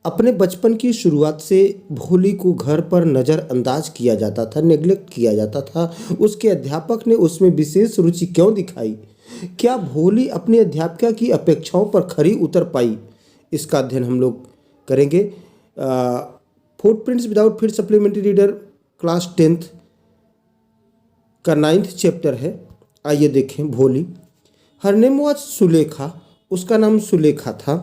अपने बचपन की शुरुआत से भोली को घर पर नज़रअंदाज किया जाता था, नेग्लेक्ट किया जाता था। उसके अध्यापक ने उसमें विशेष रुचि क्यों दिखाई? क्या भोली अपनी अध्यापिका की अपेक्षाओं पर खरी उतर पाई? इसका अध्ययन हम लोग करेंगे। फुटप्रिंट्स विदाउट फिर सप्लीमेंट्री रीडर क्लास 10th का 9th चैप्टर है। आइए देखें। भोली, हर नेम वॉज सुलेखा, उसका नाम सुलेखा था।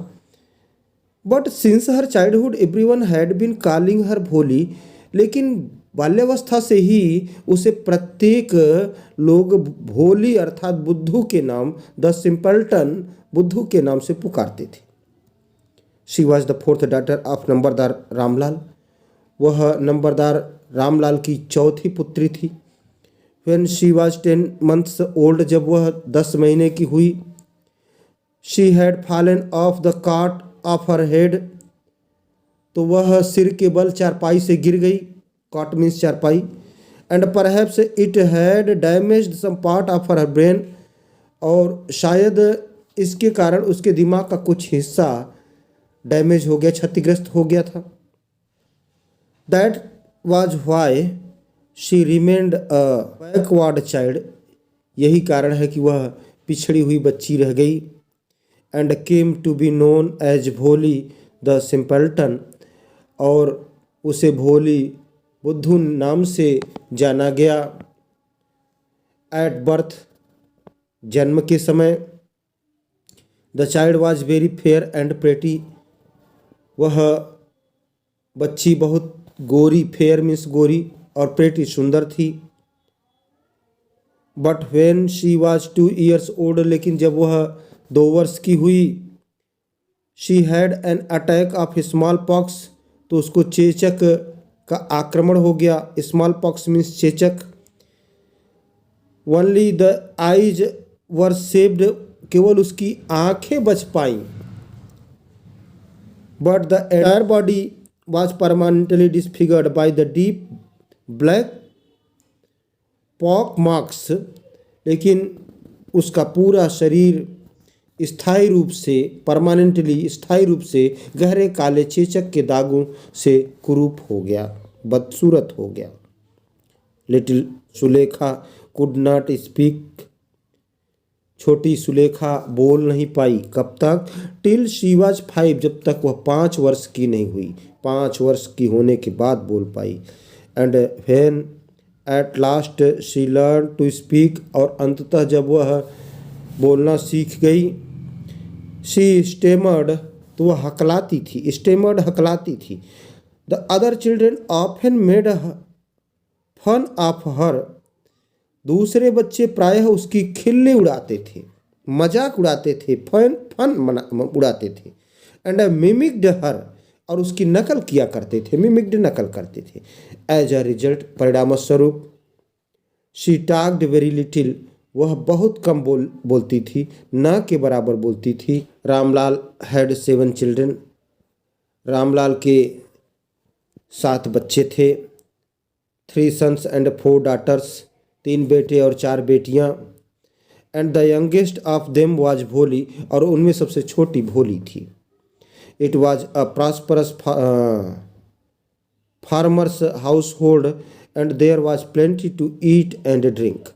But since her childhood everyone had been calling her Bholi, लेकिन बाल्यावस्था से ही उसे प्रत्येक लोग भोली अर्थात बुद्धू के नाम, द सिंपल्टन, बुद्धू के नाम से पुकारते थे। She was the 4th daughter of numberdar Ramlal, वह नंबरदार रामलाल की चौथी पुत्री थी। When she was 10 months old, जब वह 10 महीने की हुई, she had fallen off the cot off her head, तो वह सिर के बल चारपाई से गिर गई। कॉट मीन्स चारपाई। And perhaps it had damaged some part of her brain, और शायद इसके कारण उसके दिमाग का कुछ हिस्सा डैमेज हो गया, क्षतिग्रस्त हो गया था। That was why she remained a backward child, यही कारण है कि वह पिछड़ी हुई बच्ची रह गई। And came to be known as Bholi the simpleton, और उसे भोली बुद्धू नाम से जाना गया। एट बर्थ, जन्म के समय, the child was very fair and pretty, वह बच्ची बहुत गोरी, फेयर मीन्स गोरी, और प्रेटी सुंदर थी। But when she was 2 years old, लेकिन जब वह 2 वर्ष की हुई, she had an attack of small pox, तो उसको चेचक का आक्रमण हो गया। स्मॉल पॉक्स मीन्स चेचक। Only the eyes were saved, केवल उसकी आंखें बच पाईं। But the entire body was permanently disfigured by the deep black pock marks, लेकिन उसका पूरा शरीर स्थायी रूप से, परमानेंटली स्थायी रूप से गहरे काले चेचक के दागों से कुरूप हो गया, बदसूरत हो गया। Little Sulekha could not speak, छोटी सुलेखा बोल नहीं पाई। कब तक? टिल शी वॉज 5, जब तक वह 5 वर्ष की नहीं हुई। 5 वर्ष की होने के बाद बोल पाई। And when at last she learn to speak, और अंततः जब वह बोलना सीख गई। शी स्टेमर्ड, तो वह हकलाती थी। स्टेमर्ड, हकलाती थी। The other children often made fun of her, दूसरे बच्चे प्रायः उसकी खिल्ली उड़ाते थे, मजाक उड़ाते थे, फन उड़ाते थे। एंड मिमिक्ड हर, और उसकी नकल किया करते थे, मिमिक्ड नकल करते थे। एज अ रिजल्ट, परिणाम स्वरूप, शी टॉक्ड वेरी लिटिल, वह बहुत कम बोलती थी, न के बराबर बोलती थी। रामलाल हैड 7 चिल्ड्रेन, रामलाल के 7 बच्चे थे। 3 sons एंड 4 daughters, 3 बेटे और 4 बेटियां। And the youngest of them was Bholi, और उनमें सबसे छोटी भोली थी। It was a prosperous farmer's household, and there was plenty to eat and drink,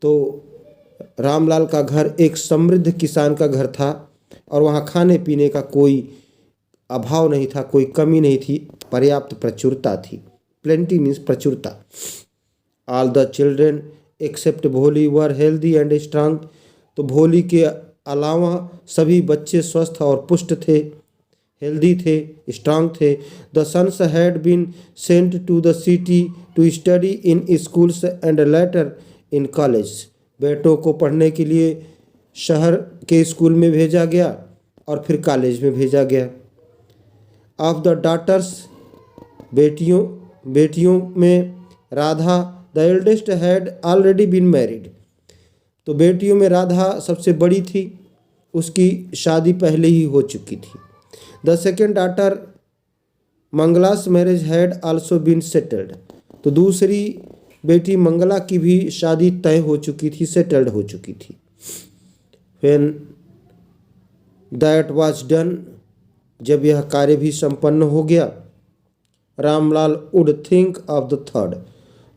तो रामलाल का घर एक समृद्ध किसान का घर था, और वहाँ खाने पीने का कोई अभाव नहीं था, कोई कमी नहीं थी, पर्याप्त प्रचुरता थी। प्लेंटी मीन्स प्रचुरता। ऑल द चिल्ड्रेन एक्सेप्ट भोली वर हेल्दी एंड स्ट्रांग, तो भोली के अलावा सभी बच्चे स्वस्थ और पुष्ट थे, हेल्दी थे, स्ट्रांग थे। The sons had been sent to the city to study in schools and later in college, बेटों को पढ़ने के लिए शहर के स्कूल में भेजा गया और फिर कॉलेज में भेजा गया। ऑफ द डॉटर्स, बेटियों में Radha the eldest had already been married, तो बेटियों में राधा सबसे बड़ी थी, उसकी शादी पहले ही हो चुकी थी। The second daughter Mangala's marriage had also been settled, तो दूसरी बेटी मंगला की भी शादी तय हो चुकी थी, सेटल्ड हो चुकी थी। व्हेन दैट वाज डन, जब यह कार्य भी संपन्न हो गया, Ramlal would think of the third,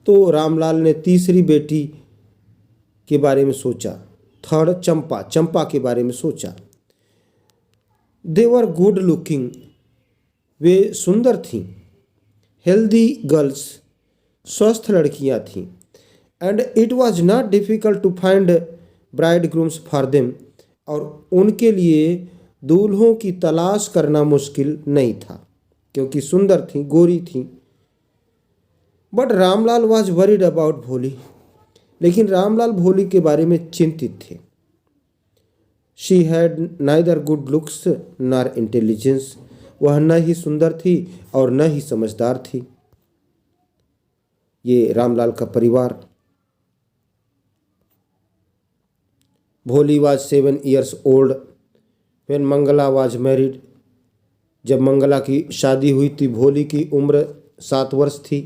तो रामलाल ने तीसरी बेटी के बारे में सोचा। थर्ड, चंपा, चंपा के बारे में सोचा। दे वर गुड लुकिंग, वे सुंदर थीं। हेल्दी गर्ल्स, स्वस्थ लड़कियां थीं। And it was not difficult to find bridegrooms for them, और उनके लिए दूल्हों की तलाश करना मुश्किल नहीं था, क्योंकि सुंदर थीं, गोरी थीं। But Ramlal was worried about भोली, लेकिन रामलाल भोली के बारे में चिंतित थे। She had neither good looks nor intelligence, वह न ही सुंदर थी और न ही समझदार थी। ये रामलाल का परिवार। Bholi was 7 years old when Mangala was married, जब मंगला की शादी हुई थी भोली की उम्र 7 वर्ष थी।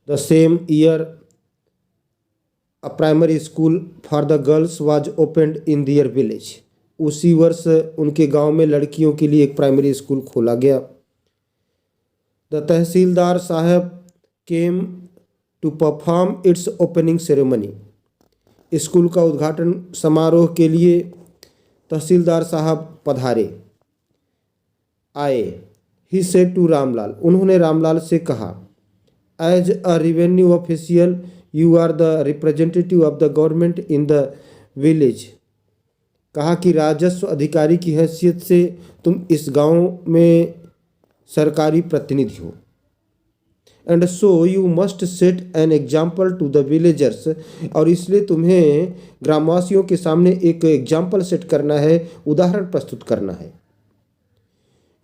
The same year a primary school for the girls was opened in their village, उसी वर्ष उनके गांव में लड़कियों के लिए एक प्राइमरी स्कूल खोला गया। The tehsildar sahib came to perform its opening ceremony, school का उद्घाटन समारोह के लिए तहसीलदार साहब पधारे, आए। ही सेड टू रामलाल, उन्होंने रामलाल से कहा, as a revenue official you are the representative of the government in the village, कहा कि राजस्व अधिकारी की हैसियत से तुम इस गांव में सरकारी प्रतिनिधि हो। And so you must set an example to the villagers, और इसलिए तुम्हें ग्रामवासियों के सामने एक एग्जाम्पल सेट करना है, उदाहरण प्रस्तुत करना है।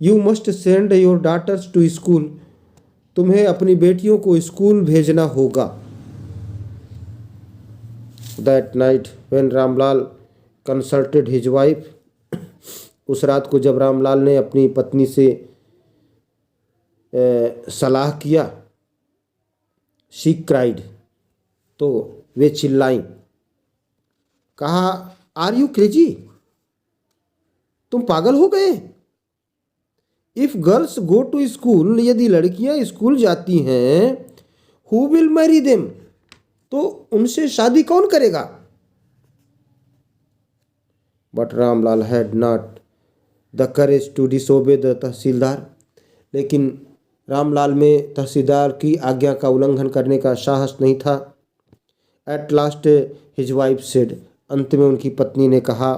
You must send your daughters to school, तुम्हें अपनी बेटियों को स्कूल भेजना होगा। That night when Ramlal consulted his wife, उस रात को जब रामलाल ने अपनी पत्नी से सलाह किया, शी क्राइड, तो वे चिल्लाई, कहा, आर यू क्रेजी, तुम पागल हो गए। If girls go to school, यदि लड़कियां स्कूल जाती हैं, हु विल मैरी देम, तो उनसे शादी कौन करेगा। But Ramlal had not the courage to disobey the tehsildar, लेकिन रामलाल में तहसीलदार की आज्ञा का उल्लंघन करने का साहस नहीं था। At last his wife said, अंत में उनकी पत्नी ने कहा,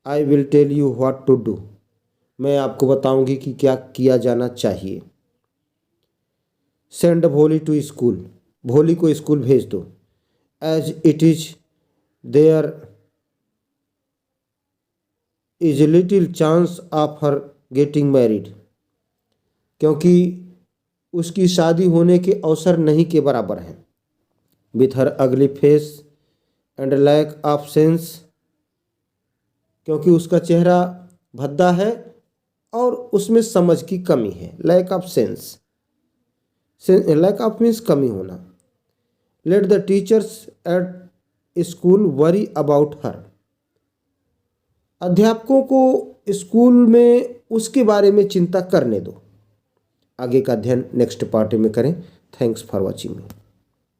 I will tell you what to do, मैं आपको बताऊंगी कि क्या किया जाना चाहिए। सेंड भोली टू स्कूल, भोली को स्कूल भेज दो। As it is there is little chance of her getting married, क्योंकि उसकी शादी होने के अवसर नहीं के बराबर हैं। With her ugly face and lack of sense, क्योंकि उसका चेहरा भद्दा है और उसमें समझ की कमी है। Lack of sense, lack of means कमी होना। Let the teachers at school worry about her, अध्यापकों को स्कूल में उसके बारे में चिंता करने दो। आगे का अध्ययन नेक्स्ट पार्ट में करें। Thanks for watching.